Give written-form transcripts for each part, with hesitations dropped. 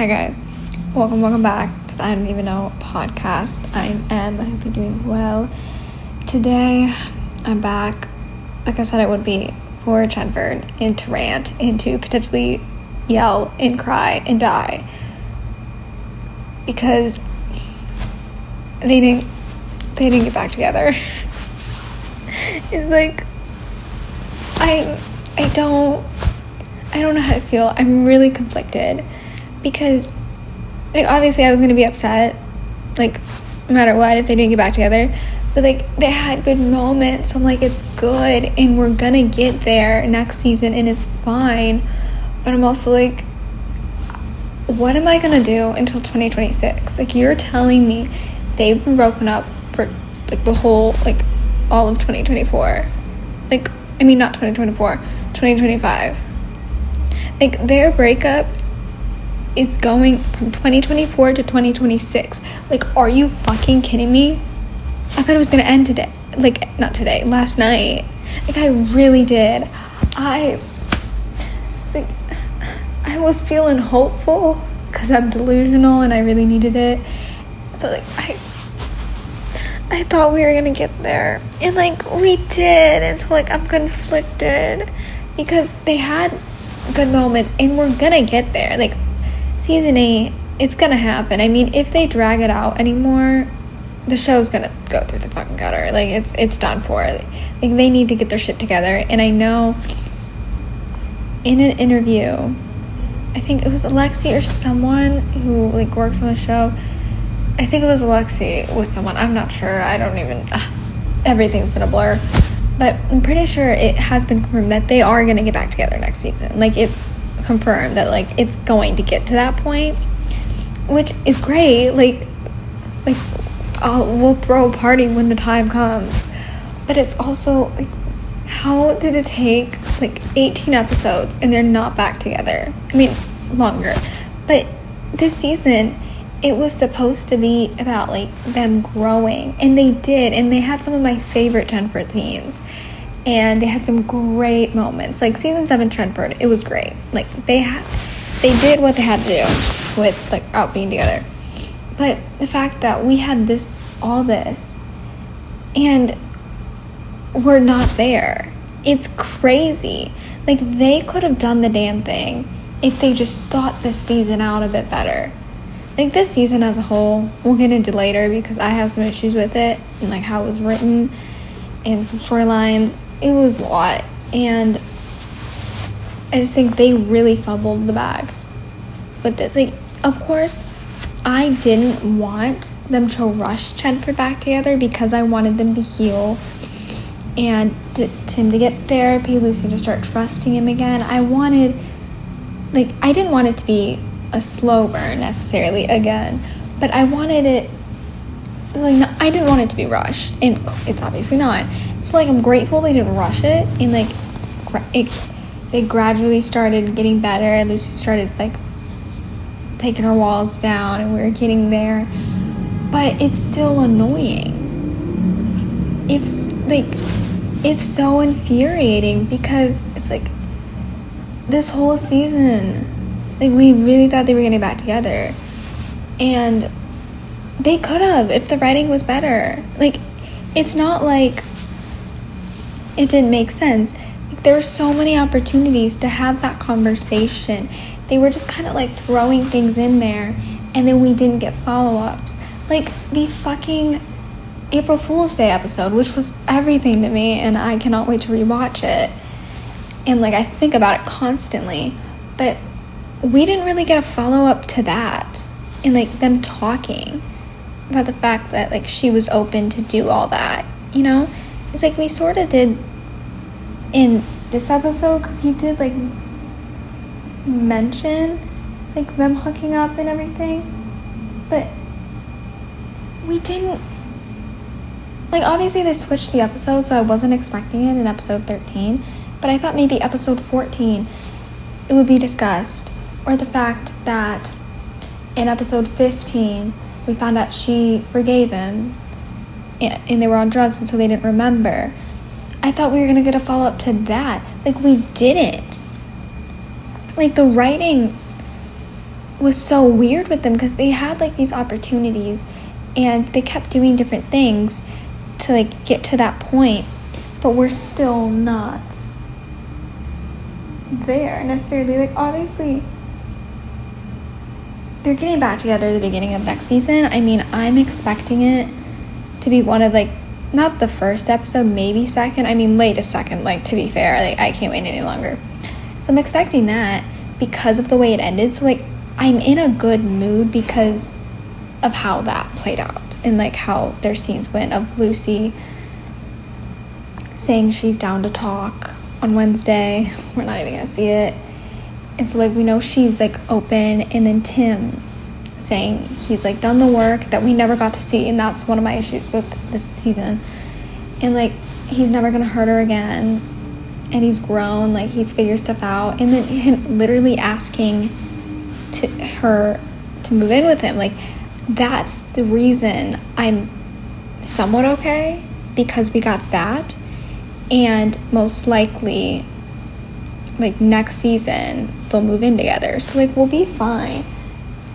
Hi guys, welcome back to the I Don't Even Know podcast. I hope you're doing well. Today, I'm back, like I said I would be, for Chenford, and to rant, and to potentially yell and cry and die. Because they didn't get back together. It's like, I don't know how to feel. I'm really conflicted. Because, like, obviously I was going to be upset, like, no matter what, if they didn't get back together. But, like, they had good moments, so I'm like, it's good, and we're going to get there next season, and it's fine. But I'm also like, what am I going to do until 2026? Like, you're telling me they've been broken up for, like, the whole, like, all of 2024. Like, I mean, not 2024, 2025. Like, their breakup is going from 2024 to 2026. Like, are you fucking kidding me? I thought it was gonna end today. Like, not today, last night. Like, I really did. I was feeling hopeful because I'm delusional and I really needed it. But, like, I thought we were gonna get there. And, like, we did. And so, like, I'm conflicted because they had good moments and we're gonna get there. Like, Season 8, it's gonna happen. I mean, if they drag it out anymore, the show's gonna go through the fucking gutter. Like, it's done for. Like, they need to get their shit together. And I know in an interview, I think it was Alexi or someone who, like, works on the show. I think it was Alexi with someone. I'm not sure. I don't even... everything's been a blur. But I'm pretty sure it has been confirmed that they are gonna get back together next season. Like, it's confirmed that, like, it's going to get to that point, which is great. Like we'll throw a party when the time comes. But it's also, like, how did it take, like, 18 episodes and they're not back together? I mean, longer. But this season, it was supposed to be about, like, them growing, and they did, and they had some of my favorite Chenford scenes. And they had some great moments. Like, season 7 Chenford, it was great. Like, they did what they had to do with, like, out being together. But the fact that we had all this, and we're not there. It's crazy. Like, they could have done the damn thing if they just thought this season out a bit better. Like, this season as a whole, we'll get into later because I have some issues with it, and, like, how it was written, and some storylines. It was a lot, and I just think they really fumbled the bag with this. Like, of course, I didn't want them to rush Chenford back together because I wanted them to heal and Tim to get therapy, Lucy to start trusting him again. I didn't want it to be a slow burn necessarily again, but I wanted it, like, no, I didn't want it to be rushed, and it's obviously not. So, like, I'm grateful they didn't rush it, and, like, they gradually started getting better, and Lucy started, like, taking her walls down, and we were getting there. But it's still annoying. It's, like, it's so infuriating because it's, like, this whole season, like, we really thought they were going to get back together. And they could have if the writing was better. Like, it's not like it didn't make sense. Like, there were so many opportunities to have that conversation. They were just kind of, like, throwing things in there, and then we didn't get follow-ups. Like, the fucking April Fool's Day episode, which was everything to me, and I cannot wait to rewatch it. And, like, I think about it constantly. But we didn't really get a follow-up to that. And, like, them talking about the fact that, like, she was open to do all that, you know? It's like we sort of did in this episode, because he did, like, mention, like, them hooking up and everything. But we didn't, like, obviously they switched the episode, so I wasn't expecting it in episode 13. But I thought maybe episode 14 it would be discussed. Or the fact that in episode 15, we found out she forgave him and they were on drugs and so they didn't remember. I thought we were going to get a follow-up to that. Like, we didn't. Like, the writing was so weird with them because they had like these opportunities and they kept doing different things to like get to that point, but we're still not there necessarily. Like, obviously they're getting back together at the beginning of next season. I mean, I'm expecting it to be one of like, not the first episode, maybe second. I mean, latest second, like, to be fair. Like, I can't wait any longer. So I'm expecting that because of the way it ended. So like, I'm in a good mood because of how that played out and like how their scenes went of Lucy saying she's down to talk on Wednesday. We're not even gonna see it. And so like, we know she's like open, and then Tim saying he's like done the work that we never got to see, and that's one of my issues with this season. And like, he's never gonna hurt her again, and he's grown, like he's figured stuff out. And then him literally asking her to move in with him, like, that's the reason I'm somewhat okay, because we got that. And most likely like next season they'll move in together, so like we'll be fine.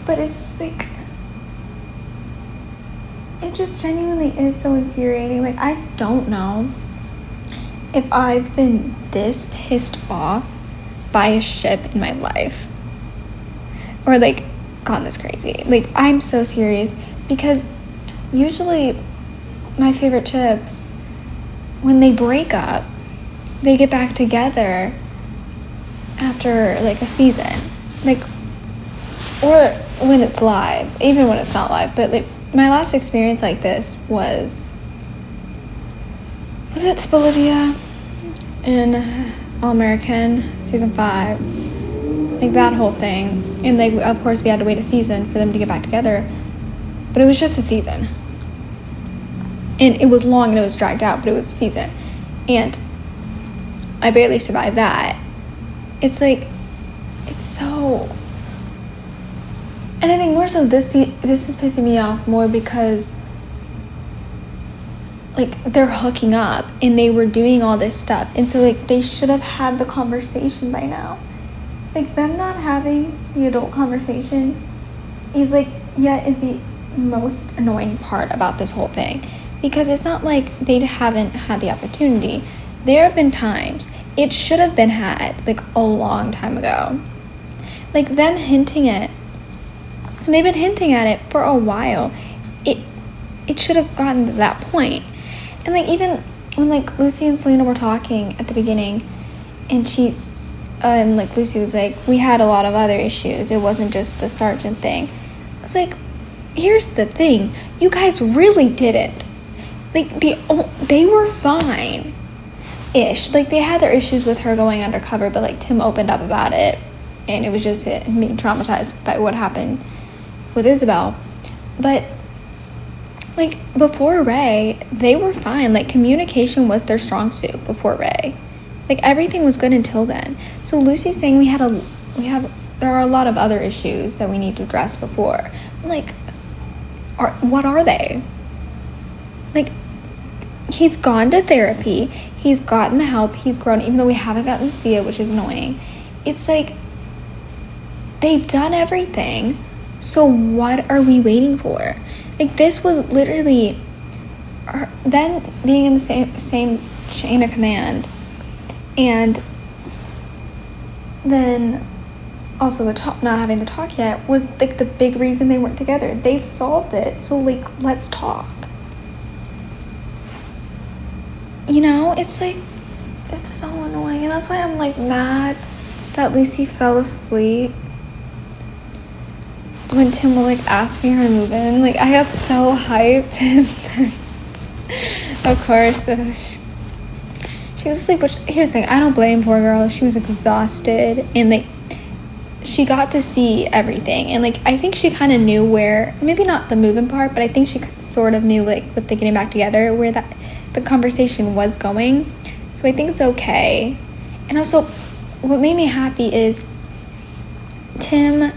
But it's like, it just genuinely is so infuriating. Like, I don't know if I've been this pissed off by a ship in my life, or like gone this crazy. Like, I'm so serious, because usually my favorite ships, when they break up, they get back together after like a season, like, or when it's live, even when it's not live. But like, my last experience like this was it Spolivia in All American season 5, like that whole thing. And like, of course we had to wait a season for them to get back together, but it was just a season, and it was long and it was dragged out, but it was a season, and I barely survived that. It's like, it's so, and I think more so this is pissing me off more because like, they're hooking up and they were doing all this stuff, and so like, they should have had the conversation by now. Like, them not having the adult conversation is like, is the most annoying part about this whole thing, because it's not like they haven't had the opportunity. There have been times it should have been had like a long time ago. Like, them hinting it, and they've been hinting at it for a while. It should have gotten to that point. And like, even when like Lucy and Selena were talking at the beginning, and and like Lucy was like, we had a lot of other issues, it wasn't just the sergeant thing. It's like, here's the thing, you guys really didn't. Like, they were fine ish. Like, they had their issues with her going undercover, but like, Tim opened up about it, and it was just him being traumatized by what happened with Isabel. But like, before Ray, they were fine. Like, communication was their strong suit before Ray. Like, everything was good until then. So Lucy's saying there are a lot of other issues that we need to address before. I'm like, what are they? Like, he's gone to therapy, he's gotten the help, he's grown, even though we haven't gotten to see it, which is annoying. It's like, they've done everything, so what are we waiting for? Like, this was literally them being in the same chain of command, and then also not having the talk yet was like the big reason they weren't together. They've solved it, so like, let's talk. You know, it's like, it's so annoying, and that's why I'm like mad that Lucy fell asleep when Tim was like asking her to move in. Like, I got so hyped, and then, of course, she was asleep. Which, here's the thing, I don't blame poor girl. She was exhausted, and like, she got to see everything, and like, I think she kind of knew where, maybe not the moving part, but I think she sort of knew, like, with the getting back together, where the conversation was going. So I think it's okay. And also, what made me happy is Tim,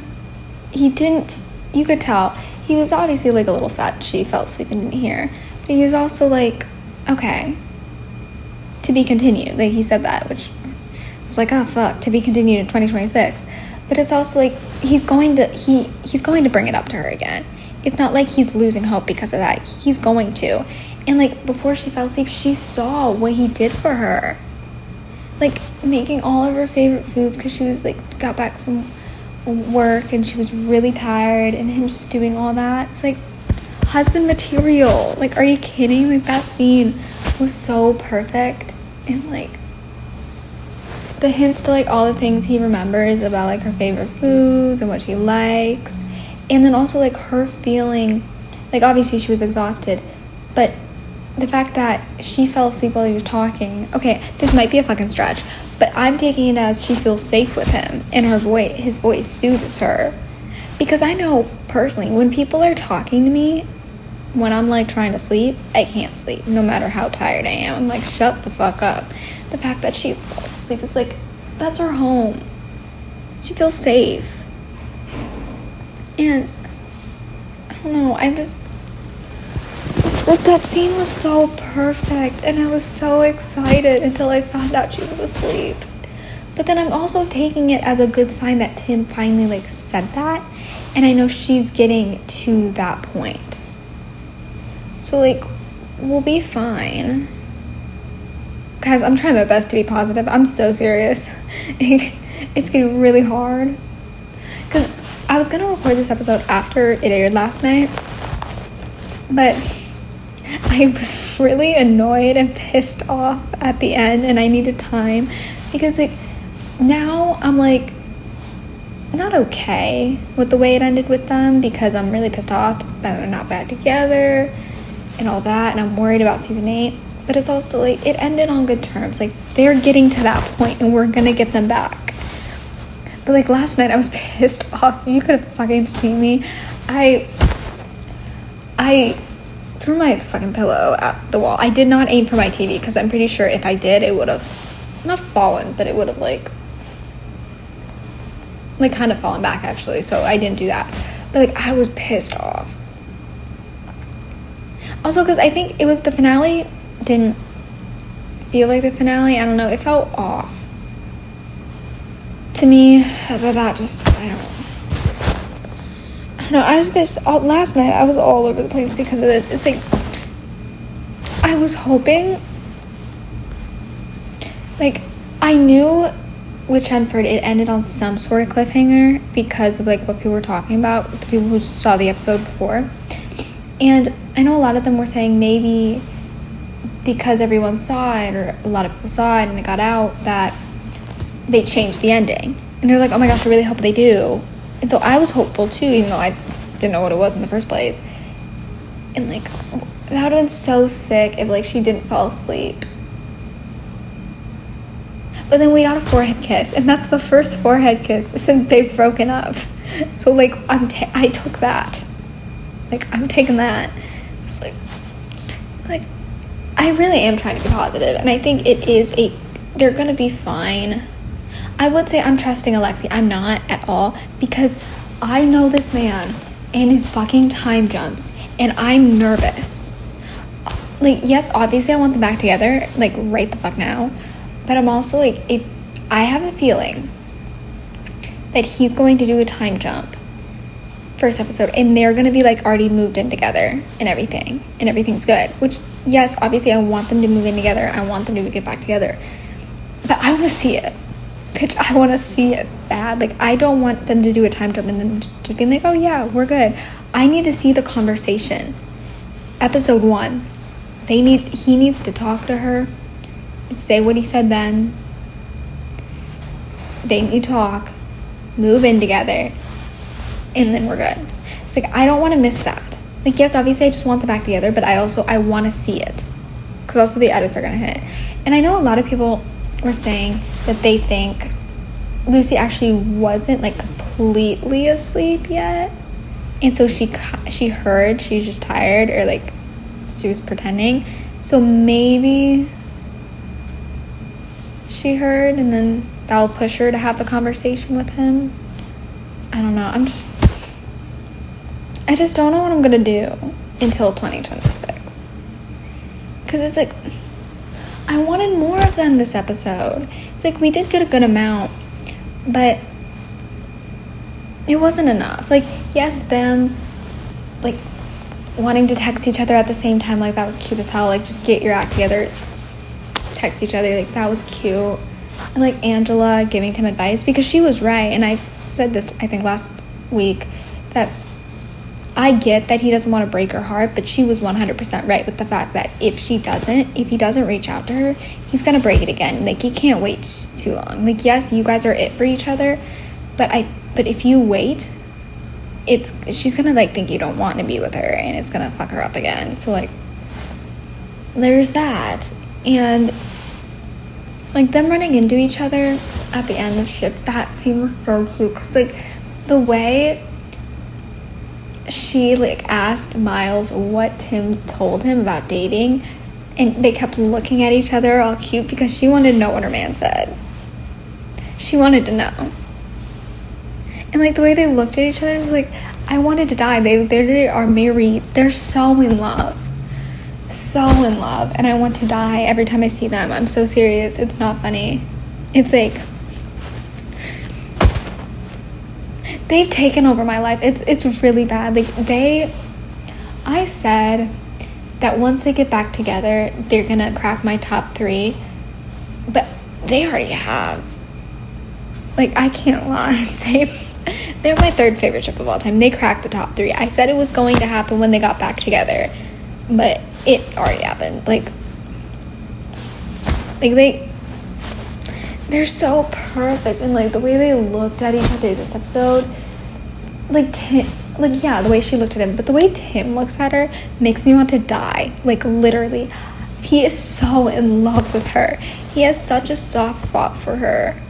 you could tell he was obviously like a little sad she fell asleep and didn't hear, but he was also like, okay, to be continued. Like, he said that, which was like, oh fuck, to be continued in 2026. But it's also like he's going to bring it up to her again. It's not like he's losing hope because of that. He's going to. And like before she fell asleep, she saw what he did for her. Like making all of her favorite foods because she was like got back from work and she was really tired, and him just doing all that. It's like husband material. Like, are you kidding? Like, that scene was so perfect. And like the hints to like all the things he remembers about like her favorite foods and what she likes, and then also like her feeling like obviously she was exhausted, but the fact that she fell asleep while he was talking. Okay, this might be a fucking stretch, but I'm taking it as she feels safe with him, and his voice soothes her. Because I know personally, when people are talking to me, when I'm like trying to sleep, I can't sleep, no matter how tired I am. I'm like, shut the fuck up. The fact that she falls asleep is like, that's her home. She feels safe. And I don't know, like that scene was so perfect, and I was so excited until I found out she was asleep. But then I'm also taking it as a good sign that Tim finally like said that, and I know she's getting to that point. So like we'll be fine. Guys, I'm trying my best to be positive. I'm so serious. It's getting really hard. Because I was going to record this episode after it aired last night, but I was really annoyed and pissed off at the end, and I needed time. Because like now I'm like not okay with the way it ended with them, because I'm really pissed off that they're not back together and all that, and I'm worried about season 8. But it's also like it ended on good terms. Like they're getting to that point and we're gonna get them back. But like last night I was pissed off. You could have fucking seen me. I threw my fucking pillow at the wall. I did not aim for my TV because I'm pretty sure if I did, it would have not fallen, but it would have like kind of fallen back actually. So I didn't do that. But like I was pissed off. Also because I think it was the finale didn't feel like the finale. I don't know. It felt off to me. But that just, I don't know. Last night I was all over the place because of this. It's like, I was hoping, like, I knew with Chenford it ended on some sort of cliffhanger because of like what people were talking about, the people who saw the episode before. And I know a lot of them were saying maybe because everyone saw it, or a lot of people saw it and it got out, that they changed the ending. And they're like, oh my gosh, I really hope they do. And so I was hopeful too, even though I didn't know what it was in the first place. And like, that would have been so sick if like she didn't fall asleep. But then we got a forehead kiss, and that's the first forehead kiss since they've broken up. So like I took that. Like I'm taking that. It's like I really am trying to be positive, and I think they're gonna be fine. I would say I'm trusting Alexi. I'm not at all, because I know this man and his fucking time jumps, and I'm nervous. Like, yes, obviously I want them back together, like right the fuck now, but I'm also like, if I have a feeling that he's going to do a time jump first episode, and they're gonna be like already moved in together and everything's good, which yes, obviously I want them to move in together, I want them to get back together, but I want to see it. Bitch, I want to see it bad. Like, I don't want them to do a time jump and then just being like, oh yeah, we're good. I need to see the conversation. Episode 1, he needs to talk to her and say what he said then. They need to talk, move in together, and then we're good. It's like, I don't want to miss that. Like, yes, obviously I just want them back together, but I want to see it, because also the edits are gonna hit. And I know a lot of people were saying that they think Lucy actually wasn't like completely asleep yet, and so she heard she was just tired, or like she was pretending. So maybe she heard, and then that'll push her to have the conversation with him. I don't know. I just don't know what I'm gonna do until 2026. Because it's like, I wanted more of them this episode. It's like, we did get a good amount, but it wasn't enough. Like, yes, them, like, wanting to text each other at the same time, like, that was cute as hell. Like, just get your act together, text each other, like, that was cute. And, like, Angela giving him advice, because she was right, and I said this, I think, last week, that I get that he doesn't want to break her heart, but she was 100% right with the fact that if he doesn't reach out to her, he's gonna break it again. Like, you can't wait too long. Like, yes, you guys are it for each other, but if you wait, she's gonna, like, think you don't want to be with her, and it's gonna fuck her up again. So, like, there's that. And, like, them running into each other at the end of the ship, that scene was so cute, because, like, the way she, like, asked Miles what Tim told him about dating, and they kept looking at each other all cute, because she wanted to know what her man said. She wanted to know. And, like, the way they looked at each other was like, I wanted to die. They are married. They're so in love. So in love. And I want to die every time I see them. I'm so serious. It's not funny. It's like, they've taken over my life. It's really bad. Like, I said that once they get back together, they're gonna crack my top 3, but they already have. Like, I can't lie. They're my 3rd favorite ship of all time. They cracked the top 3. I said it was going to happen when they got back together, but it already happened. Like they're so perfect, and, like, the way they looked at each other this episode, like, the way she looked at him, but the way Tim looks at her makes me want to die. Like, literally, he is so in love with her. He has such a soft spot for her.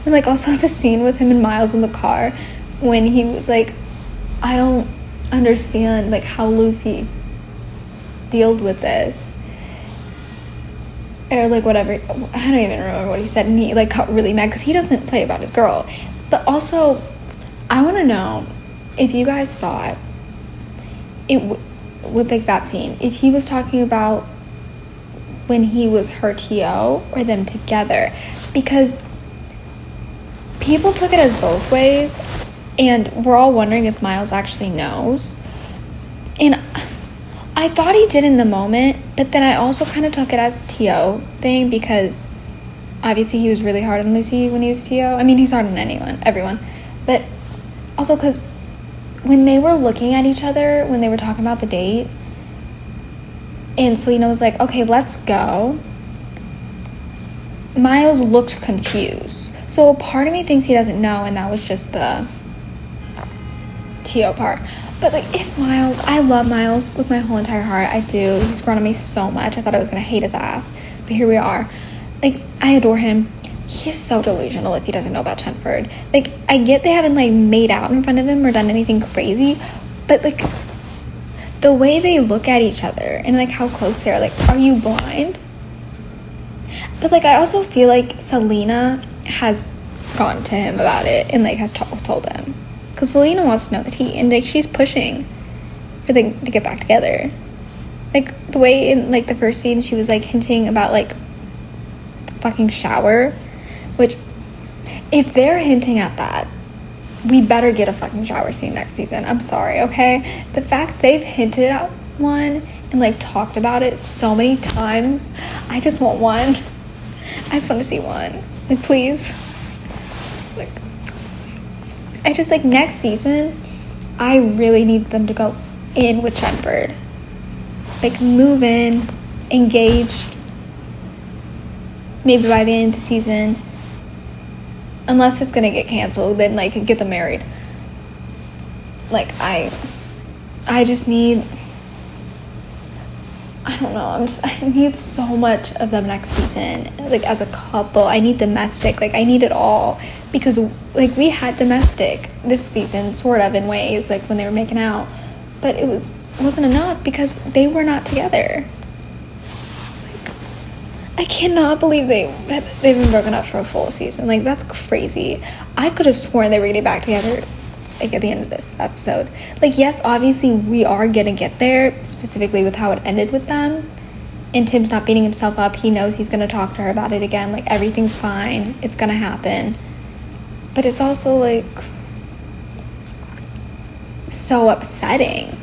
And, like, also the scene with him and Miles in the car when he was like, I don't understand, like, how Lucy dealt with this, or, like, whatever. I don't even remember what he said, and he, like, got really mad because he doesn't play about his girl. But also, I want to know if you guys thought with, like, that scene, if he was talking about when he was her TO or them together, because people took it as both ways, and we're all wondering if Miles actually knows. And I thought he did in the moment, but then I also kind of took it as TO thing, because obviously he was really hard on Lucy when he was TO. I mean, he's hard on everyone. But also because when they were looking at each other, when they were talking about the date, and Selena was like, okay, let's go, Miles looked confused. So a part of me thinks he doesn't know, and that was just the TO part. But, like, if Miles, I love Miles with my whole entire heart. I do. He's grown on me so much. I thought I was going to hate his ass. But here we are. Like, I adore him. He's so delusional if he doesn't know about Chenford. Like, I get they haven't, like, made out in front of him or done anything crazy. But, like, the way they look at each other and, like, how close they are. Like, are you blind? But, like, I also feel like Selena has gone to him about it and, like, has told him. Because Selena wants to know the tea, and, like, she's pushing for them to get back together. Like, the way in, like, the first scene, she was, like, hinting about, like, fucking shower, which, if they're hinting at that, we better get a fucking shower scene next season. I'm sorry, okay? The fact they've hinted at one and, like, talked about it so many times, I just want one. I just want to see one. Like, please. Like, I just, like, next season, I really need them to go in with Chenford. Like, move in, engage, maybe by the end of the season. Unless it's gonna get canceled, then, like, get them married. Like, I just need, I don't know, I need so much of them next season. Like, as a couple, I need domestic, like, I need it all. Because, like, we had domestic this season, sort of, in ways, like, when they were making out. But it wasn't enough because they were not together. It's like, I cannot believe they've been broken up for a full season. Like, that's crazy. I could have sworn they were getting back together, like, at the end of this episode. Like, yes, obviously, we are gonna get there, specifically with how it ended with them. And Tim's not beating himself up. He knows he's gonna talk to her about it again. Like, everything's fine. It's gonna happen. But it's also, like, so upsetting.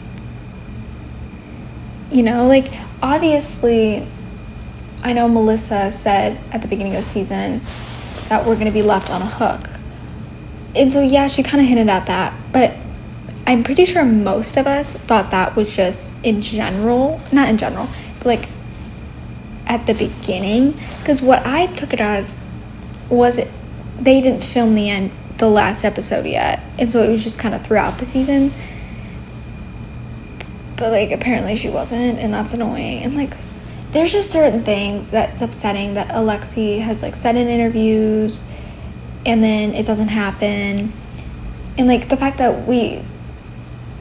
You know, like, obviously, I know Melissa said at the beginning of the season that we're going to be left on a hook. And so, yeah, she kind of hinted at that. But I'm pretty sure most of us thought that was just in general. Not in general, but, like, at the beginning. Because what I took it as was they didn't film the last episode yet. And so it was just kind of throughout the season. But, like, apparently she wasn't, and that's annoying. And, like, there's just certain things that's upsetting that Alexi has, like, said in interviews, and then it doesn't happen. And, like, the fact that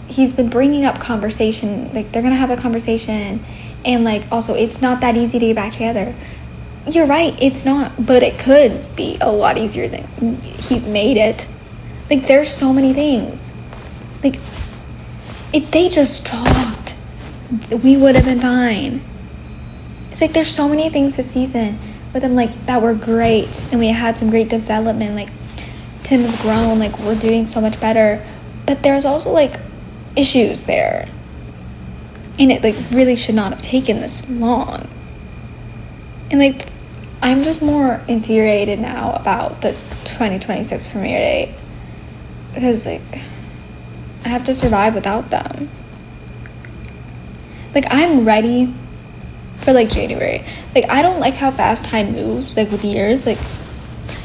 he's been bringing up conversation, like, they're gonna have a conversation, and, like, also, it's not that easy to get back together. You're right, it's not, but it could be a lot easier than he's made it. Like, there's so many things. Like, if they just talked, we would have been fine. It's like there's so many things this season with them, like, that were great, and we had some great development. Like, Tim has grown, like, we're doing so much better, but there's also, like, issues there, and it, like, really should not have taken this long. And, like, I'm just more infuriated now about the 2026 premiere date, because, like, I have to survive without them. Like, I'm ready for, like, January. Like, I don't like how fast time moves, like, with years. Like,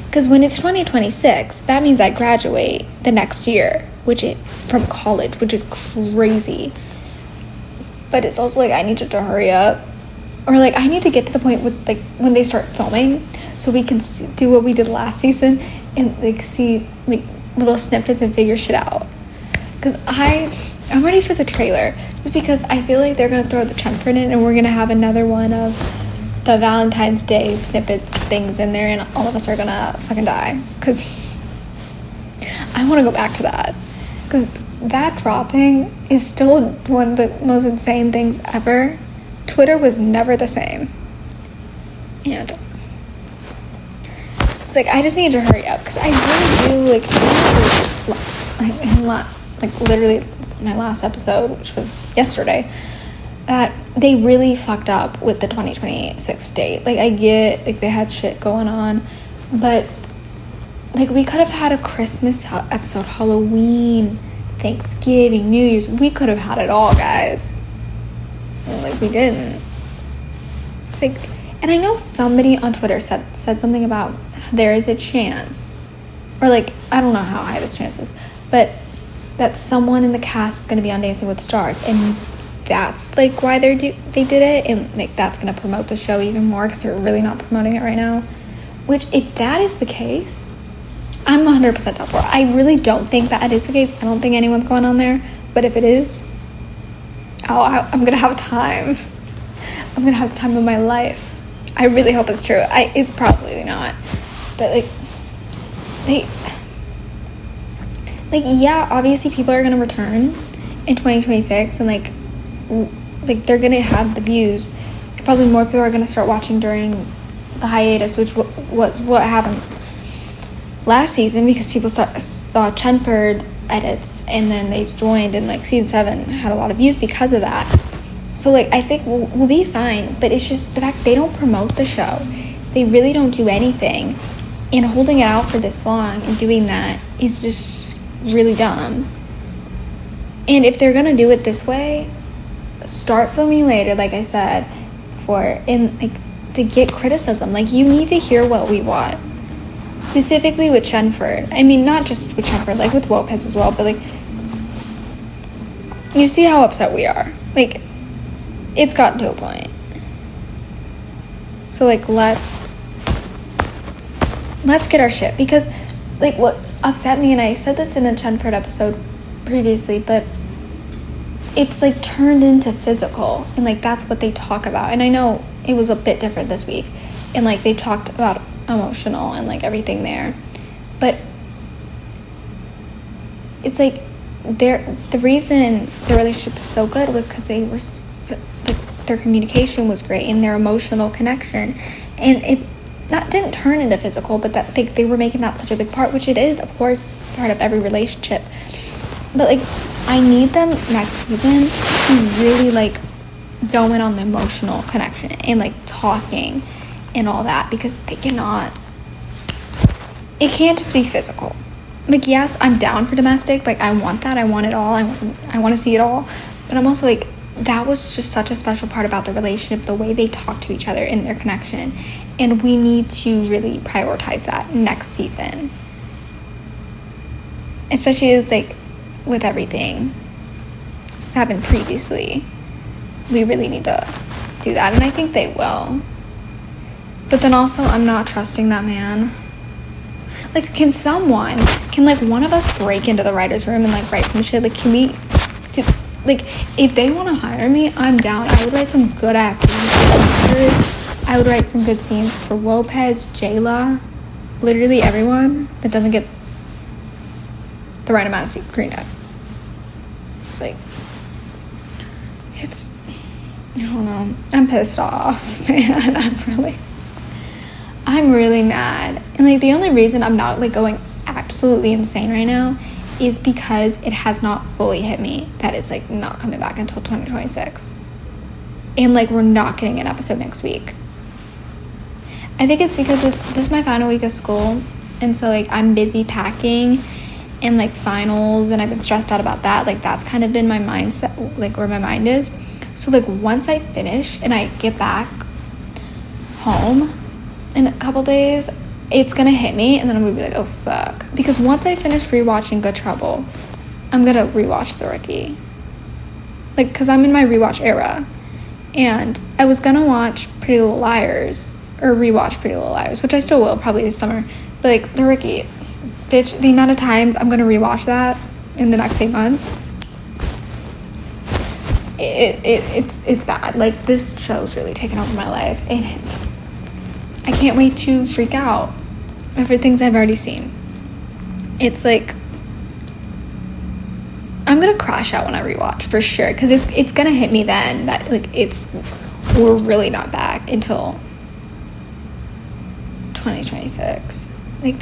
because when it's 2026, that means I graduate the next year, from college, which is crazy. But it's also, like, I need to hurry up. Or, like, I need to get to the point with, like, when they start filming, so we can do what we did last season and, like, see, like, little snippets and figure shit out. Because I'm ready for the trailer. Just because I feel like they're going to throw the chenford in, and we're going to have another one of the Valentine's Day snippet things in there, and all of us are going to fucking die. Because I want to go back to that. Because that dropping is still one of the most insane things ever. Twitter was never the same. And it's like, I just need to hurry up. Because I really do, like, literally my last episode, which was yesterday, that they really fucked up with the 2026 date. Like, I get, like, they had shit going on, but, like, we could have had a Christmas episode, Halloween, Thanksgiving, New Year's. We could have had it all, guys. And, like, we didn't. It's like, and I know somebody on Twitter said something about there is a chance, or, like, I don't know how high this chance is, but that someone in the cast is going to be on Dancing with the Stars, and that's, like, why they did it, and, like, that's going to promote the show even more, because they're really not promoting it right now. Which, if that is the case, I'm 100% up for it. I really don't think that is the case. I don't think anyone's going on there, but if it is, I'm going to have time. I'm going to have the time of my life. I really hope it's true. It's probably not, but, like, yeah, obviously people are going to return in 2026, and, like, they're going to have the views. Probably more people are going to start watching during the hiatus, which was what happened last season, because people saw chenford edits, and then they joined, and, like, season 7 had a lot of views because of that. So, like, I think we'll be fine, but it's just the fact they don't promote the show. They really don't do anything, and holding it out for this long and doing that is just really dumb. And if they're gonna do it this way, start filming later, like I said before, and, like, to get criticism. Like, you need to hear what we want, specifically with chenford. I mean, not just with chenford, like with Lopez as well, but, like, you see how upset we are. Like, it's gotten to a point. So, like, let's get our shit, because, like, what's upset me, and I said this in a chenford episode previously, but it's, like, turned into physical, and, like, that's what they talk about. And I know it was a bit different this week, and, like, they've talked about emotional and, like, everything there, but it's like the reason the relationship was so good was because they were like, their communication was great, and their emotional connection, and it didn't turn into physical, but that they were making that such a big part, which it is, of course, part of every relationship. But, like, I need them next season to really like go in on the emotional connection and like talking and all that, because they cannot, it can't just be physical. Like, yes, I'm down for domestic, like I want that, I want it all, I want to see it all, but I'm also like, that was just such a special part about the relationship, the way they talk to each other in their connection, and we need to really prioritize that next season, especially it's like with everything that's happened previously. We really need to do that, and I think they will. But then also, I'm not trusting that man. Like, can like one of us break into the writer's room and like write some shit? Like, can we, like, if they want to hire me, I'm down. I would write some good ass scenes. I would write some good scenes for Lopez, Jayla, literally everyone that doesn't get the right amount of screen time. It's like, I don't know. I'm pissed off, man. I'm really mad. And like the only reason I'm not like going absolutely insane right now is because it has not fully hit me that it's like not coming back until 2026. And like we're not getting an episode next week. I think it's because this is my final week of school, and so like I'm busy packing and like finals, and I've been stressed out about that. Like that's kind of been my mindset, like where my mind is. So like once I finish and I get back home in a couple days, it's gonna hit me, and then I'm gonna be like, oh fuck. Because once I finish rewatching Good Trouble, I'm gonna rewatch The Rookie. Like, because I'm in my rewatch era. And I was gonna watch Pretty Little Liars, or rewatch Pretty Little Liars, which I still will probably this summer. But like The Rookie, bitch, the amount of times I'm gonna rewatch that in the next 8 months, it's bad. Like, this show's really taken over my life, and I can't wait to freak out over things I've already seen. It's like, I'm gonna crash out when I rewatch for sure, because it's gonna hit me then that like we're really not back until 2026. Like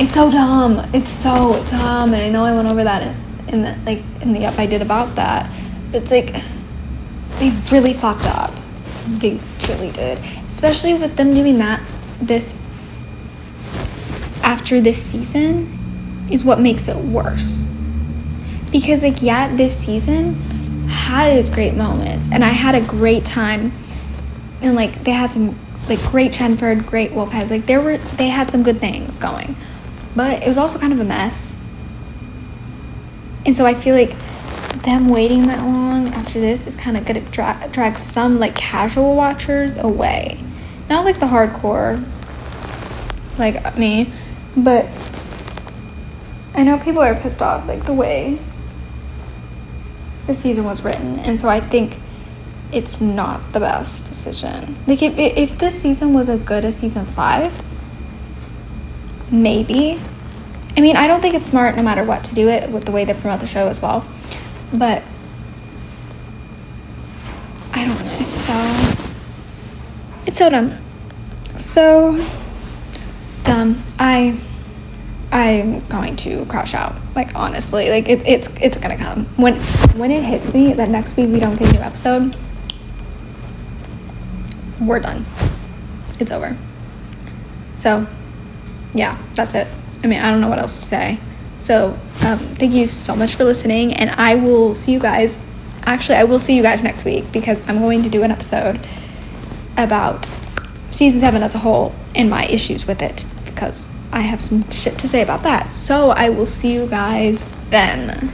it's so dumb. It's so dumb, and I know I went over that in the up I did about that. It's like they really fucked up. They really did, especially with them doing this after this season is what makes it worse. Because like, yeah, this season had its great moments, and I had a great time, and like they had some like great Chenford, great Lopez, like they had some good things going, but it was also kind of a mess. And so I feel like them waiting that long after this is kind of gonna drag some like casual watchers away, not like the hardcore like me, but I know people are pissed off like the way the season was written, and so I think it's not the best decision. Like if this season was as good as season 5, maybe. I mean, I don't think it's smart no matter what to do it with the way they promote the show as well, but I don't know, it's so dumb. So dumb. I'm going to crash out. Like, honestly, like it's gonna come when it hits me that next week we don't get a new episode. We're done. It's over. So yeah, that's it. I mean, I don't know what else to say. So thank you so much for listening, and I will see you guys. Actually, I will see you guys next week, because I'm going to do an episode about season 7 as a whole and my issues with it, because I have some shit to say about that. So I will see you guys then.